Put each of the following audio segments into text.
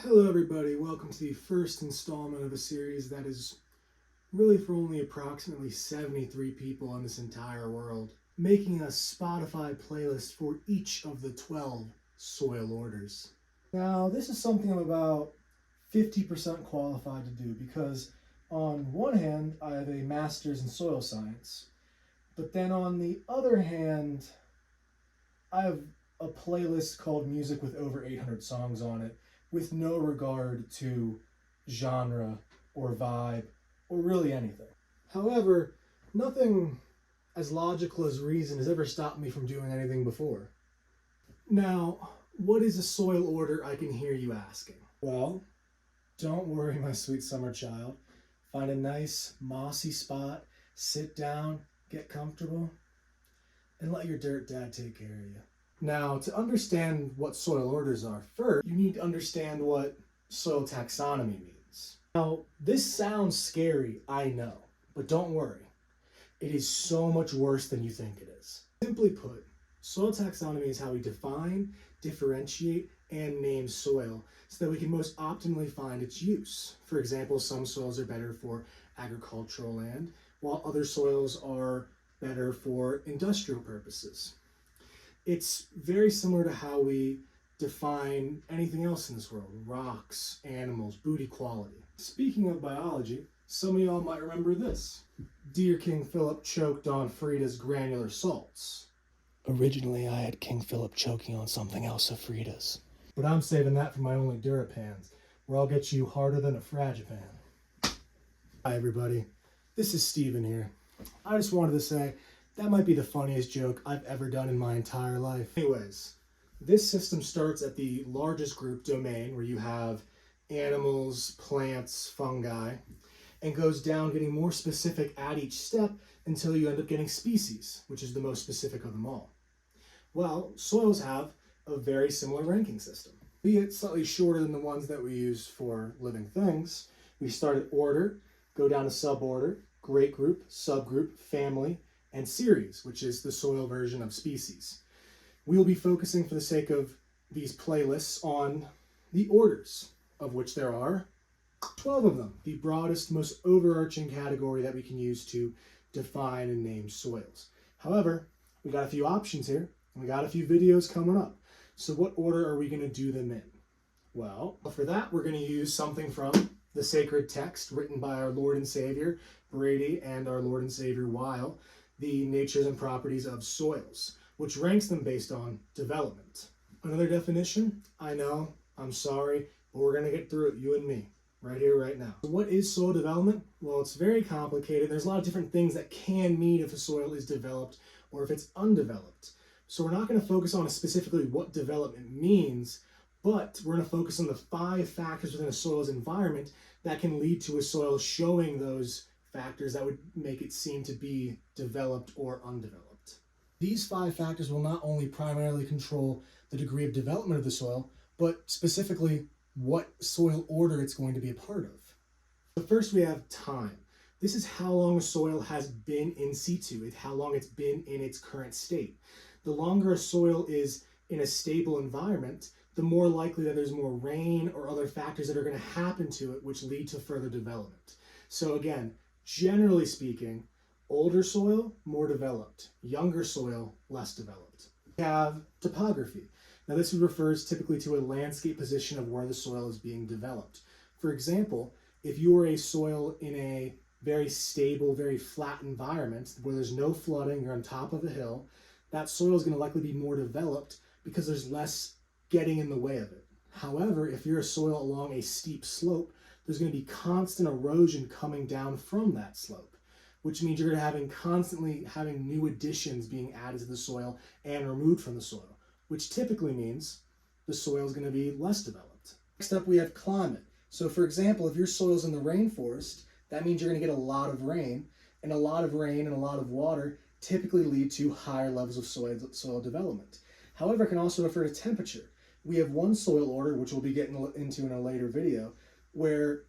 Hello everybody, welcome to the first installment of a series that is really for only approximately 73 people in this entire world, making a Spotify playlist for each of the 12 soil orders. Now, this is something I'm about 50% qualified to do because on one hand, I have a master's in soil science, but then on the other hand, I have a playlist called Music with over 800 songs on it with no regard to genre or vibe or really anything. However, nothing as logical as reason has ever stopped me from doing anything before. Now, what is a soil order, I can hear you asking? Well, don't worry, my sweet summer child. Find a nice mossy spot, sit down, get comfortable, and let your dirt dad take care of you. Now, to understand what soil orders are, first, you need to understand what soil taxonomy means. Now, this sounds scary, I know, but don't worry. It is so much worse than you think it is. Simply put, soil taxonomy is how we define, differentiate, and name soil so that we can most optimally find its use. For example, some soils are better for agricultural land, while other soils are better for industrial purposes. It's very similar to how we define anything else in this world: rocks, animals, booty quality. Speaking of biology, some of y'all might remember this. Dear King Philip choked on Frida's granular salts. Originally, I had King Philip choking on something else of Frida's. But I'm saving that for my only Durapans, where I'll get you harder than a Fragipan. Hi everybody, this is Steven here. I just wanted to say, that might be the funniest joke I've ever done in my entire life. Anyways, this system starts at the largest group, domain, where you have animals, plants, fungi, and goes down getting more specific at each step until you end up getting species, which is the most specific of them all. Well, soils have a very similar ranking system, be it slightly shorter than the ones that we use for living things. We start at order, go down to suborder, great group, subgroup, family, and series, which is the soil version of species. We will be focusing, for the sake of these playlists, on the orders, of which there are 12 of them, the broadest, most overarching category that we can use to define and name soils. However, we got a few options here, and we got a few videos coming up. So what order are we going to do them in? Well, for that, we're going to use something from the sacred text written by our Lord and Savior, Brady, and our Lord and Savior, Weil, the natures and properties of soils, which ranks them based on development. Another definition, I know, I'm sorry, but we're going to get through it, you and me, right here, right now. What is soil development? Well, it's very complicated. There's a lot of different things that can mean if a soil is developed or if it's undeveloped. So we're not going to focus on specifically what development means, but we're going to focus on the 5 factors within a soil's environment that can lead to a soil showing those factors that would make it seem to be developed or undeveloped. These 5 factors will not only primarily control the degree of development of the soil, but specifically what soil order it's going to be a part of. But first we have time. This is how long a soil has been in situ, how long it's been in its current state. The longer a soil is in a stable environment, the more likely that there's more rain or other factors that are going to happen to it which lead to further development. So again, generally speaking, older soil, more developed. Younger soil, less developed. We have topography. Now this refers typically to a landscape position of where the soil is being developed. For example, if you are a soil in a very stable, very flat environment where there's no flooding, you're on top of a hill, that soil is going to likely be more developed because there's less getting in the way of it. However, if you're a soil along a steep slope, there's going to be constant erosion coming down from that slope, which means you're going to constantly having new additions being added to the soil and removed from the soil, which typically means the soil is going to be less developed. Next up, we have climate. So for example, if your soil is in the rainforest, that means you're going to get a lot of rain, and a lot of rain and a lot of water typically lead to higher levels of soil development. However, it can also refer to temperature. We have one soil order, which we'll be getting into in a later video, where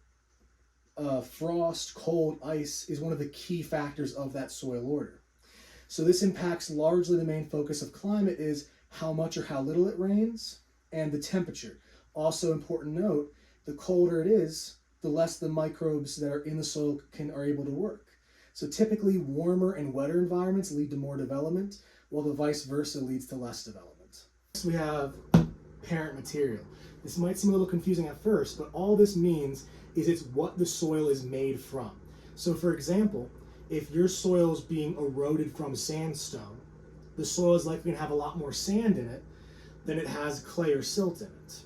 frost, cold, ice is one of the key factors of that soil order. So this impacts largely the main focus of climate is how much or how little it rains and the temperature. Also important note The colder it is, the less the microbes that are in the soil are able to work. So typically warmer and wetter environments lead to more development, while the vice versa leads to less development. Next we have parent material. This might seem a little confusing at first, but all this means is it's what the soil is made from. So for example, if your soil is being eroded from sandstone, the soil is likely to have a lot more sand in it than it has clay or silt in it.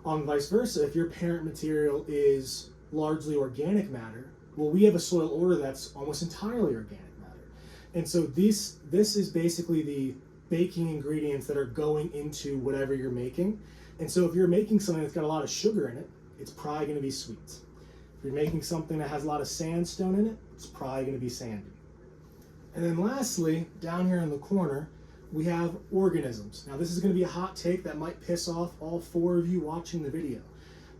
On vice versa, if your parent material is largely organic matter, well, we have a soil order that's almost entirely organic matter. And so this is basically the baking ingredients that are going into whatever you're making. And so if you're making something that's got a lot of sugar in it, it's probably going to be sweet. If you're making something that has a lot of sandstone in it, it's probably going to be sandy. And then lastly, down here in the corner, we have organisms. Now this is going to be a hot take that might piss off all 4 of you watching the video.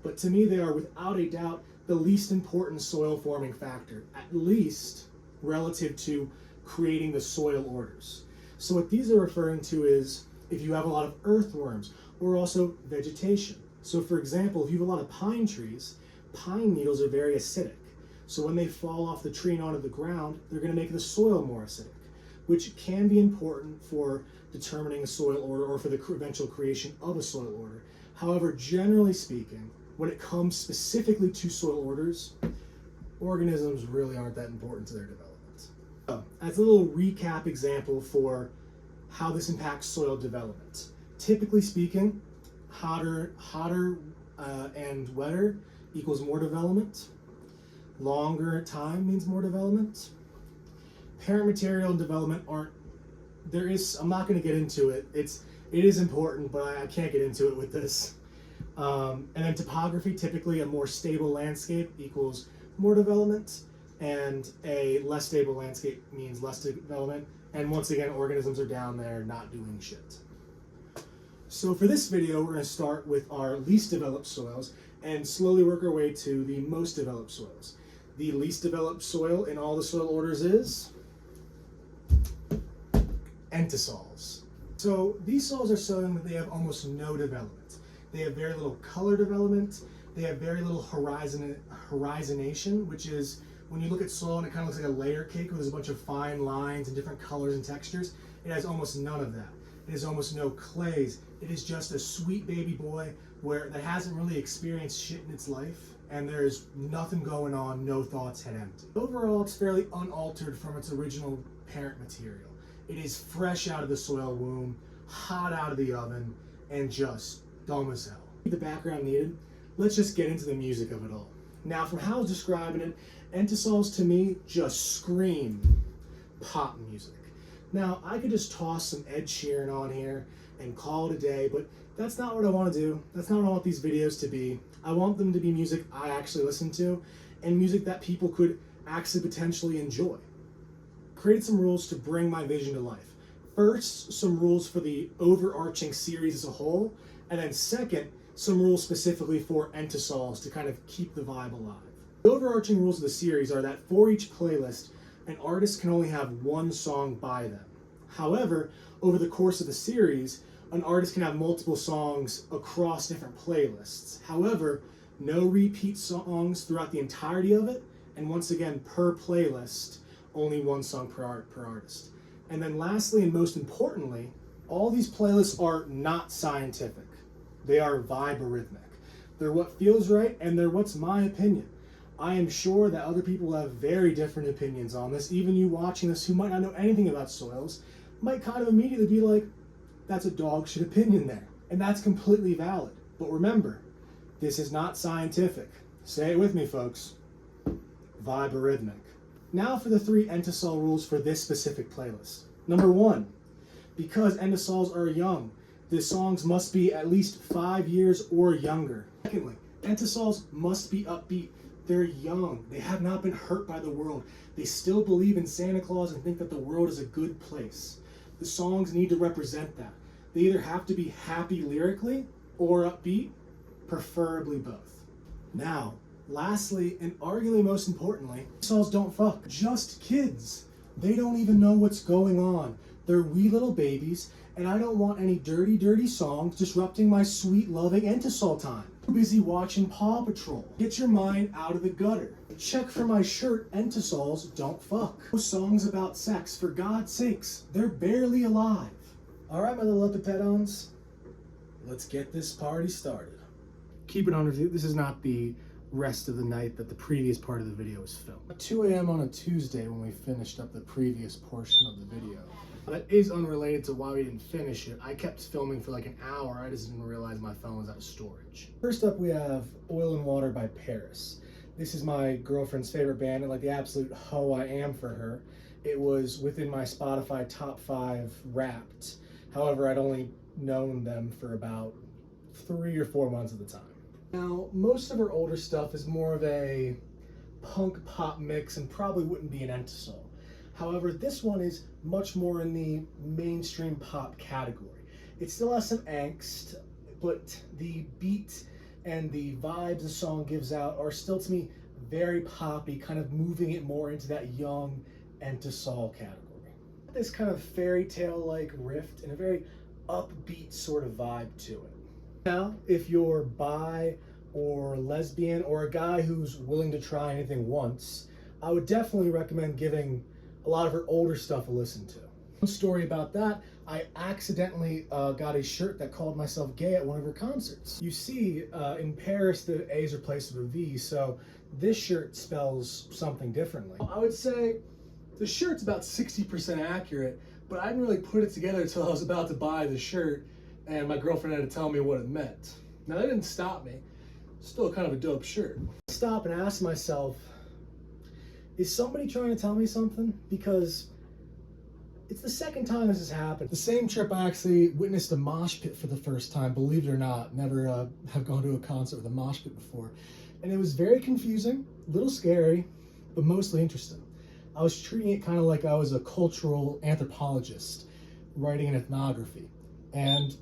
But to me, they are without a doubt the least important soil forming factor, at least relative to creating the soil orders. So what these are referring to is if you have a lot of earthworms or also vegetation. So for example, if you have a lot of pine trees, pine needles are very acidic. So when they fall off the tree and onto the ground, they're going to make the soil more acidic, which can be important for determining a soil order or for the eventual creation of a soil order. However, generally speaking, when it comes specifically to soil orders, organisms really aren't that important to their development. So, as a little recap example for how this impacts soil development. Typically speaking, hotter and wetter equals more development. Longer time means more development. Parent material and development I'm not going to get into it. It is important, but I can't get into it with this. And then topography, typically a more stable landscape equals more development, and a less stable landscape means less development. And once again, organisms are down there not doing shit. So for this video, we're going to start with our least developed soils and slowly work our way to the most developed soils. The least developed soil in all the soil orders is Entisols. So these soils are showing that they have almost no development. They have very little color development. They have very little horizonation, which is when you look at soil and it kind of looks like a layer cake where there's a bunch of fine lines and different colors and textures. It has almost none of that. It has almost no clays. It is just a sweet baby boy that hasn't really experienced shit in its life, and there's nothing going on, no thoughts, head empty. Overall, it's fairly unaltered from its original parent material. It is fresh out of the soil womb, hot out of the oven, and just dumb as hell. The background needed, let's just get into the music of it all. Now, from how I was describing it, Entisols to me just scream pop music. Now, I could just toss some Ed Sheeran on here and call it a day, but that's not what I want to do. That's not what I want these videos to be. I want them to be music I actually listen to and music that people could actually potentially enjoy. Created some rules to bring my vision to life. First, some rules for the overarching series as a whole, and then second, some rules specifically for Entisols to kind of keep the vibe alive. The overarching rules of the series are that for each playlist, an artist can only have one song by them. However, over the course of the series, an artist can have multiple songs across different playlists. However, no repeat songs throughout the entirety of it, and once again, per playlist, only one song per artist. And then lastly, and most importantly, all these playlists are not scientific. They are vibe-rhythmic. They're what feels right, and they're what's my opinion. I am sure that other people have very different opinions on this. Even you watching this who might not know anything about soils might kind of immediately be like, that's a dog shit opinion there. And that's completely valid. But remember, this is not scientific. Say it with me, folks. Vibe-rhythmic. Now for the 3 Entisol rules for this specific playlist. Number 1, because Entisols are young, the songs must be at least 5 years or younger. Secondly, Entisols must be upbeat. They're young. They have not been hurt by the world. They still believe in Santa Claus and think that the world is a good place. The songs need to represent that. They either have to be happy lyrically or upbeat, preferably both. Now, lastly, and arguably most importantly, Entisols don't fuck. Just kids. They don't even know what's going on. They're wee little babies, and I don't want any dirty, dirty songs disrupting my sweet, loving Entisol time. Busy watching Paw Patrol. Get your mind out of the gutter. Check for my shirt, Entisols, don't fuck. Those songs about sex, for God's sakes, they're barely alive. Alright, my little epipedons, let's get this party started. Keep it on review, this is not the rest of the night that the previous part of the video was filmed. At 2 a.m. on a Tuesday when we finished up the previous portion of the video. That is unrelated to why we didn't finish it. I kept filming for like an hour. I just didn't realize my phone was out of storage. First up, we have Oil and Water by Paris. This is my girlfriend's favorite band, and like the absolute hoe I am for her. It was within my Spotify top 5 Wrapped. However, I'd only known them for about 3 or 4 months at the time. Now, most of her older stuff is more of a punk pop mix and probably wouldn't be an Entisol. However, this one is much more in the mainstream pop category. It still has some angst, but the beat and the vibes the song gives out are still, to me, very poppy, kind of moving it more into that young Entisol category. This kind of fairy tale-like riff and a very upbeat sort of vibe to it. Now, if you're bi or lesbian or a guy who's willing to try anything once, I would definitely recommend giving a lot of her older stuff a listen to. One story about that, I accidentally got a shirt that called myself gay at one of her concerts. You see, in Paris, the A is replaced with a V, so this shirt spells something differently. I would say the shirt's about 60% accurate, but I didn't really put it together until I was about to buy the shirt, and my girlfriend had to tell me what it meant. Now, that didn't stop me. Still kind of a dope shirt. I stop and ask myself, is somebody trying to tell me something? Because it's the second time this has happened. The same trip I actually witnessed a mosh pit for the first time, believe it or not. Never have gone to a concert with a mosh pit before. And it was very confusing, a little scary, but mostly interesting. I was treating it kind of like I was a cultural anthropologist writing an ethnography. And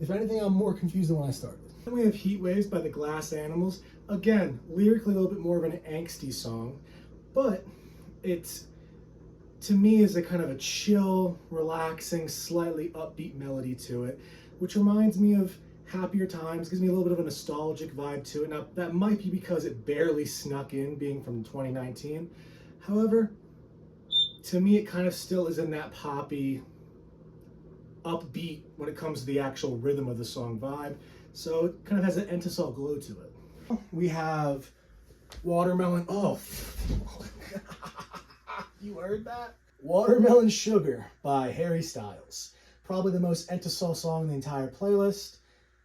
if anything, I'm more confused than when I started. Then we have Heat Waves by the Glass Animals. Again, lyrically a little bit more of an angsty song, but it's, to me, is a kind of a chill, relaxing, slightly upbeat melody to it, which reminds me of happier times, gives me a little bit of a nostalgic vibe to it. Now, that might be because it barely snuck in, being from 2019. However, to me, it kind of still is in that poppy, upbeat when it comes to the actual rhythm of the song vibe. So it kind of has an Entisol glow to it. We have Watermelon. Oh, you heard that? Watermelon Sugar by Harry Styles. Probably the most Entisol song in the entire playlist.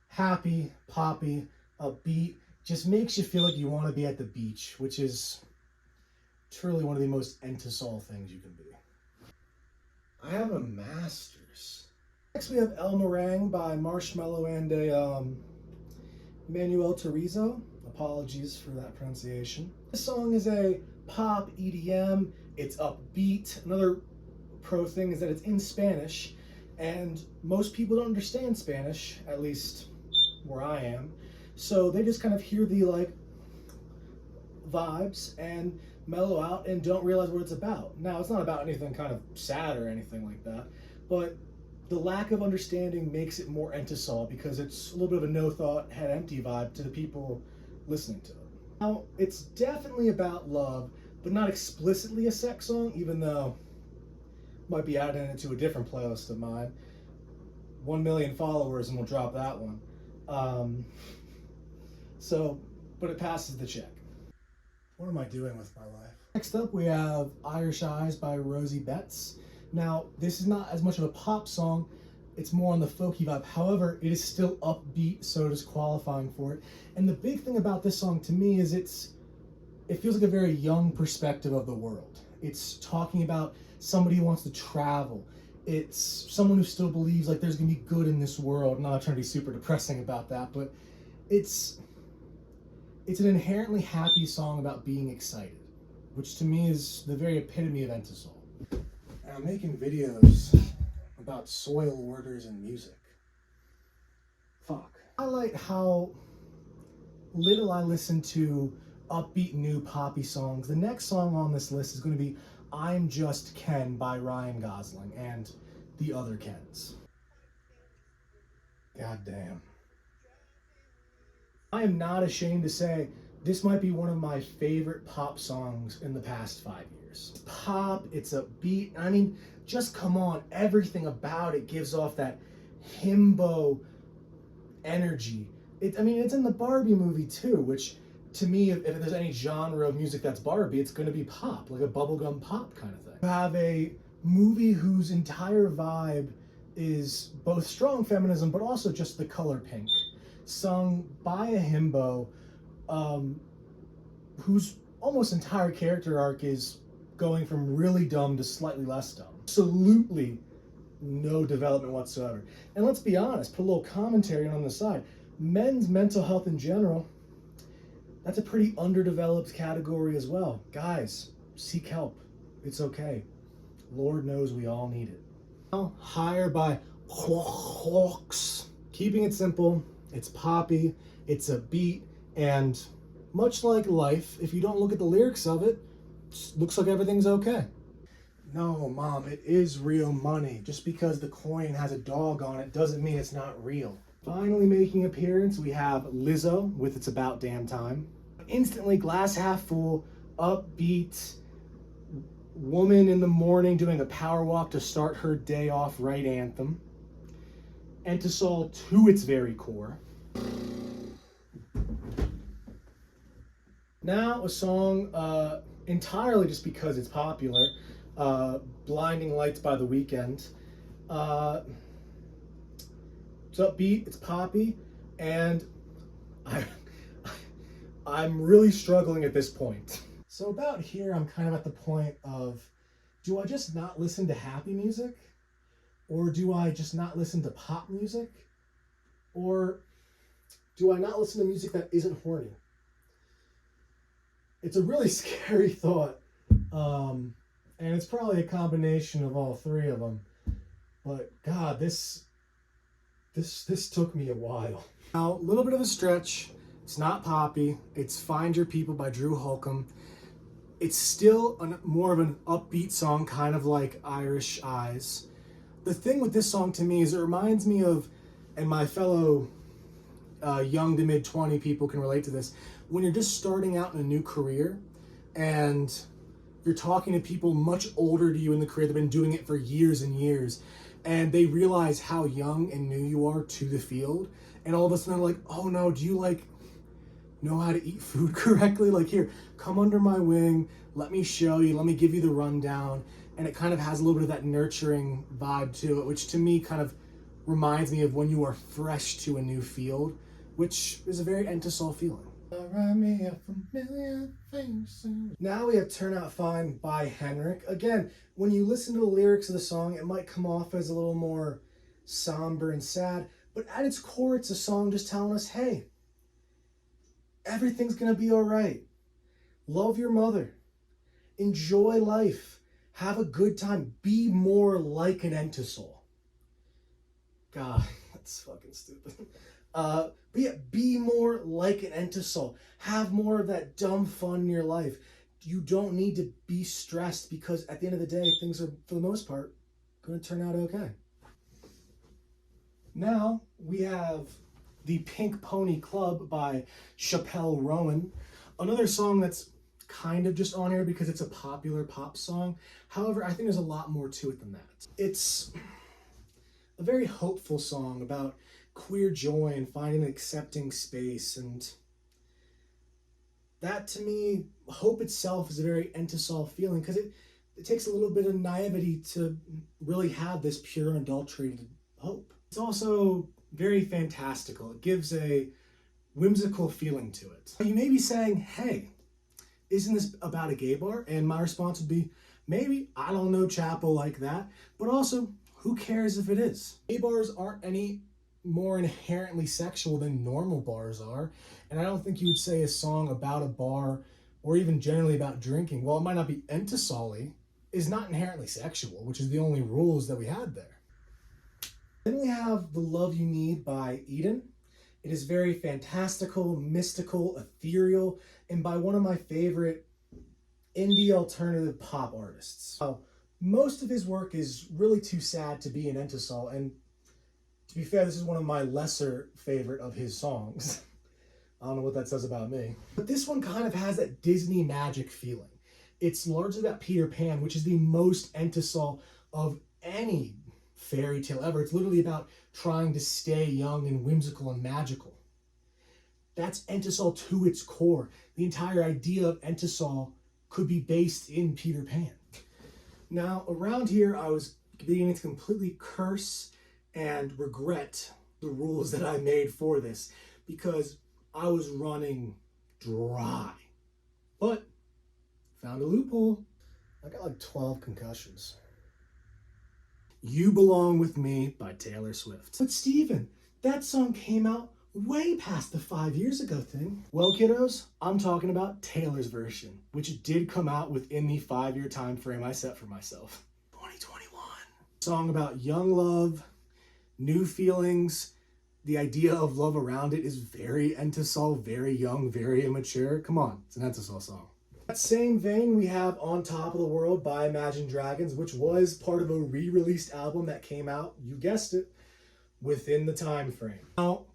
Happy, poppy, upbeat. Just makes you feel like you want to be at the beach, which is truly one of the most Entisol things you can be. I have a master's. Next we have El Meringue by Marshmello and Manuel Turizo. Apologies for that pronunciation. This song is a pop EDM. It's upbeat. Another pro thing is that it's in Spanish, and most people don't understand Spanish, at least where I am. So they just kind of hear the like vibes and mellow out and don't realize what it's about. Now, it's not about anything kind of sad or anything like that, but the lack of understanding makes it more Entisol because it's a little bit of a no thought, head empty vibe to the people listening to it. Now, it's definitely about love, but not explicitly a sex song, even though might be adding it to a different playlist of mine. 1 million followers and we'll drop that one. But it passes the check. What am I doing with my life? Next up, we have Irish Eyes by Rosie Betts. Now, this is not as much of a pop song, it's more on the folky vibe. However, it is still upbeat, so it is qualifying for it. And the big thing about this song to me is it feels like a very young perspective of the world. It's talking about somebody who wants to travel. It's someone who still believes like there's gonna be good in this world. I'm not trying to be super depressing about that, but it's an inherently happy song about being excited, which to me is the very epitome of Entisol. And I'm making videos about soil orders and music. Fuck. I like how little I listen to upbeat new poppy songs. The next song on this list is going to be I'm Just Ken by Ryan Gosling and the other Kens. God damn. I am not ashamed to say this might be one of my favorite pop songs in the past 5 years. It's pop, it's a beat. I mean, just come on, everything about it gives off that himbo energy. I mean, it's in the Barbie movie too, which to me, if there's any genre of music that's Barbie, it's going to be pop, like a bubblegum pop kind of thing. You have a movie whose entire vibe is both strong feminism, but also just the color pink, sung by a himbo, um, whose almost entire character arc is going from really dumb to slightly less dumb. Absolutely no development whatsoever. And let's be honest, put a little commentary on the side. Men's mental health in general, that's a pretty underdeveloped category as well. Guys, seek help. It's okay. Lord knows we all need it. Now, Higher by Hawks. Keeping it simple, it's poppy, it's a beat, and much like life, if you don't look at the lyrics of it, it looks like everything's okay. No, Mom, it is real money. Just because the coin has a dog on it doesn't mean it's not real. Finally making appearance, we have Lizzo with It's About Damn Time. Instantly glass half full, upbeat, woman in the morning doing a power walk to start her day off right anthem. Entisol to its very core. Now a song entirely just because it's popular, Blinding Lights by The Weeknd. It's upbeat, it's poppy, and I'm really struggling at this point. So about here, I'm kind of at the point of, do I just not listen to happy music? Or do I just not listen to pop music? Or do I not listen to music that isn't horny? It's a really scary thought. And it's probably a combination of all three of them. But God, this took me a while. Now, a little bit of a stretch. It's not poppy. It's Find Your People by Drew Holcomb. It's still more of an upbeat song, kind of like Irish Eyes. The thing with this song to me is it reminds me of, and my fellow young to mid 20 people can relate to this, when you're just starting out in a new career and you're talking to people much older to you in the career, they've been doing it for years and years, and they realize how young and new you are to the field, and all of a sudden they're like, oh no, do you like know how to eat food correctly? Like, here, come under my wing, let me show you, let me give you the rundown. And it kind of has a little bit of that nurturing vibe to it, which to me kind of reminds me of when you are fresh to a new field, which is a very Entisol feeling. Now we have Turn Out Fine by Henrik. Again, when you listen to the lyrics of the song, it might come off as a little more somber and sad, but at its core, it's a song just telling us, hey, everything's gonna be all right. Love your mother. Enjoy life. Have a good time. Be more like an Entisol. God, that's fucking stupid. But yeah, be more like an Entisol. Have more of that dumb fun in your life. You don't need to be stressed because at the end of the day, things are, for the most part, going to turn out okay. Now we have The Pink Pony Club by Chappelle Rowan. Another song that's kind of just on here because it's a popular pop song. However, I think there's a lot more to it than that. It's a very hopeful song about queer joy and finding an accepting space, and that to me, hope itself is a very Entisol feeling because it takes a little bit of naivety to really have this pure unadulterated hope. It's also very fantastical. It gives a whimsical feeling to it. You may be saying, hey, isn't this about a gay bar? And my response would be, maybe, I don't know chapel like that, but also, who cares if it is? Gay bars aren't any more inherently sexual than normal bars are, and I don't think you would say a song about a bar, or even generally about drinking, while it might not be Entisol-y, is not inherently sexual, which is the only rules that we had there. Then we have The Love You Need by Eden. It is very fantastical, mystical, ethereal, and by one of my favorite indie alternative pop artists. Most of his work is really too sad to be an Entisol, and to be fair, this is one of my lesser favorite of his songs. I don't know what that says about me. But this one kind of has that Disney magic feeling. It's largely that Peter Pan, which is the most Entisol of any fairy tale ever. It's literally about trying to stay young and whimsical and magical. That's Entisol to its core. The entire idea of Entisol could be based in Peter Pan. Now, around here, I was beginning to completely curse and regret the rules that I made for this because I was running dry. But found a loophole. I got like 12 concussions. You Belong With Me by Taylor Swift. But Steven, that song came out way past the 5 years ago thing. Well, kiddos, I'm talking about Taylor's version, which did come out within the 5-year time frame I set for myself. 2021. Song about young love, new feelings. The idea of love around it is very Entisol, very young, very immature. Come on, it's an Entisol song. That same vein, we have On Top of the World by Imagine Dragons, which was part of a re-released album that came out, you guessed it, within the time frame. Now,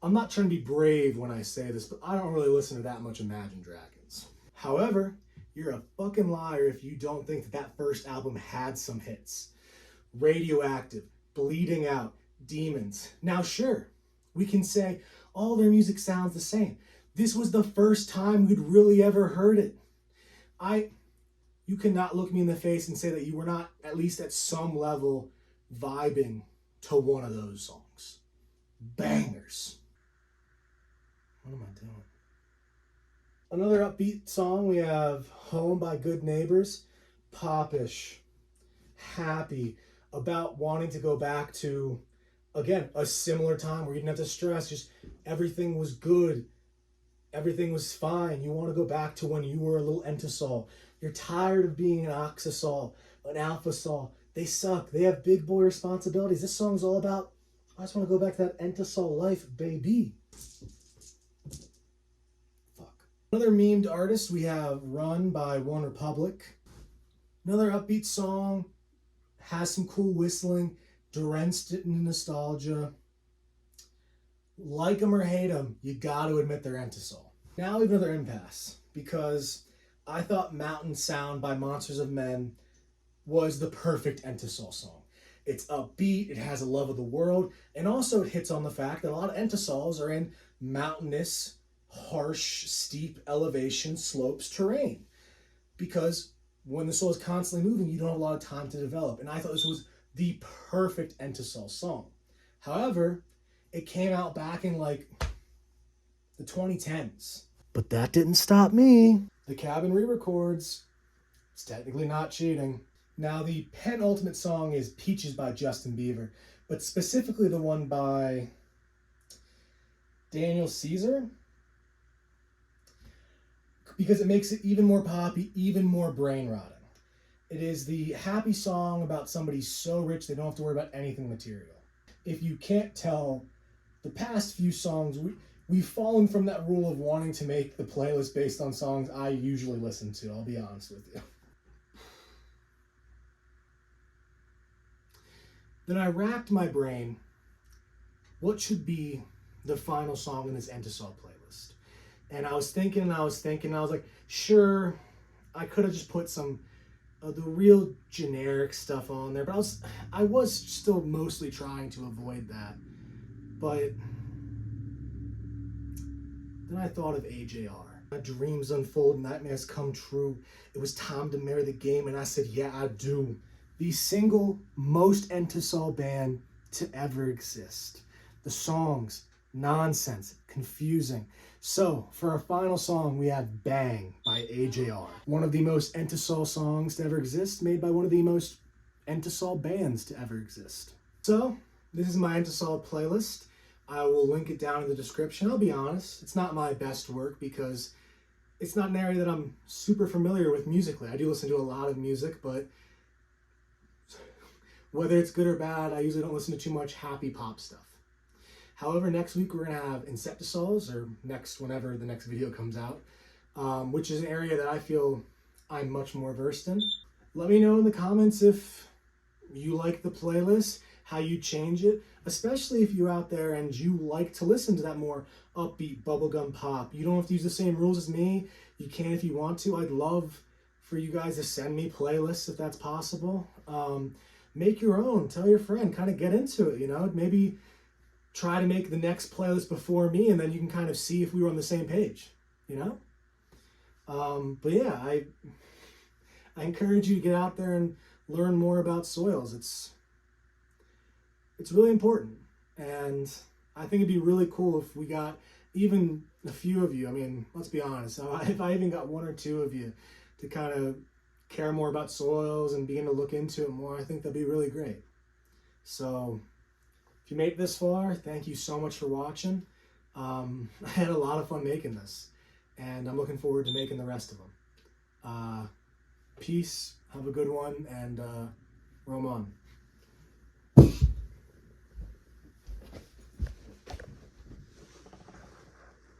I'm not trying to be brave when I say this, but I don't really listen to that much Imagine Dragons. However, you're a fucking liar if you don't think that that first album had some hits. Radioactive, Bleeding Out, Demons. Now, sure, we can say all their music sounds the same. This was the first time we'd really ever heard it. You cannot look me in the face and say that you were not at least at some level vibing to one of those songs. Bangers. What am I doing? Another upbeat song, we have Home by Good Neighbors. Popish, happy, about wanting to go back to, again, a similar time where you didn't have to stress, just everything was good. Everything was fine. You want to go back to when you were a little Entisol. You're tired of being an Oxisol, an Alphasol. They suck. They have big boy responsibilities. This song's all about, I just want to go back to that Entisol life, baby. Fuck. Another memed artist, we have Run by One Republic. Another upbeat song, has some cool whistling, drenched it in nostalgia. Like them or hate them, you got to admit they're Entisol. Now we have another impasse, because I thought Mountain Sound by Monsters of Men was the perfect Entisol song. It's upbeat, it has a love of the world, and also it hits on the fact that a lot of Entisols are in mountainous, harsh, steep elevation slopes terrain. Because when the soul is constantly moving, you don't have a lot of time to develop. And I thought this was the perfect Entisol song. However, it came out back in like the 2010s. But that didn't stop me. The Cabin re-records. It's technically not cheating. Now the penultimate song is Peaches by Justin Bieber, but specifically the one by Daniel Caesar, because it makes it even more poppy, even more brain rotting. It is the happy song about somebody so rich they don't have to worry about anything material. If you can't tell, the past few songs, we've fallen from that rule of wanting to make the playlist based on songs I usually listen to, I'll be honest with you. Then I racked my brain, what should be the final song in this Entisol playlist? And I was thinking, I was like, sure, I could have just put some of the real generic stuff on there, but I was still mostly trying to avoid that. But then I thought of AJR. My dreams unfold, nightmares come true. It was time to marry the game, and I said, yeah, I do. The single most Entisol band to ever exist. The songs, nonsense, confusing. So, for our final song, we have Bang by AJR. One of the most Entisol songs to ever exist, made by one of the most Entisol bands to ever exist. So, this is my Entisol playlist. I will link it down in the description. I'll be honest, it's not my best work because it's not an area that I'm super familiar with musically. I do listen to a lot of music, but whether it's good or bad, I usually don't listen to too much happy pop stuff. However, next week we're going to have Entisols, or whenever the next video comes out, which is an area that I feel I'm much more versed in. Let me know in the comments if you like the playlist, how you change it, especially if you're out there and you like to listen to that more upbeat bubblegum pop. You don't have to use the same rules as me. You can if you want to. I'd love for you guys to send me playlists if that's possible. Make your own. Tell your friend. Kind of get into it, you know? Maybe try to make the next playlist before me, and then you can kind of see if we were on the same page, you know? But yeah, I encourage you to get out there and learn more about soils. It's really important, and I think it'd be really cool if we got even a few of you. I mean, let's be honest. If I even got one or two of you to kind of care more about soils and begin to look into it more, I think that'd be really great. So if you made it this far, thank you so much for watching. I had a lot of fun making this, and I'm looking forward to making the rest of them. Peace, have a good one, and roam on.